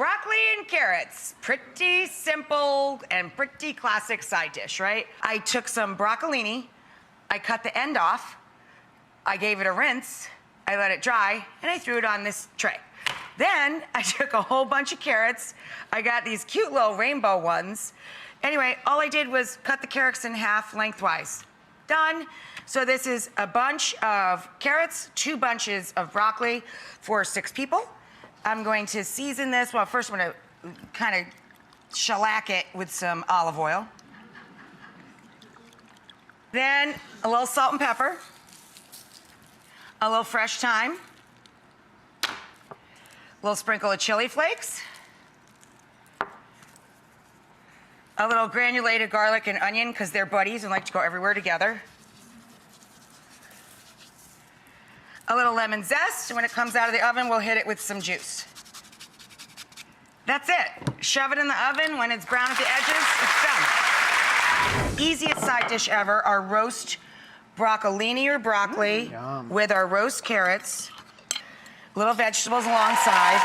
Broccoli and carrots, pretty simple and pretty classic side dish, right? I took some broccolini, I cut the end off, I gave it a rinse, I let it dry, and I threw it on this tray. Then I took a whole bunch of carrots. I got these cute little rainbow ones. Anyway, all I did was cut the carrots in half lengthwise. Done. So this is a bunch of carrots, 2 bunches of broccoli for 6 people. I'm going to season this. Well, first I'm going to kind of shellac it with some olive oil. Then a little salt and pepper. A little fresh thyme. A little sprinkle of chili flakes. A little granulated garlic and onion because they're buddies and like to go everywhere together. A little lemon zest, and when it comes out of the oven, we'll hit it with some juice. That's it. Shove it in the oven. When it's brown at the edges, it's done. Easiest side dish ever, our roast broccolini or broccoli with our roast carrots, little vegetables alongside.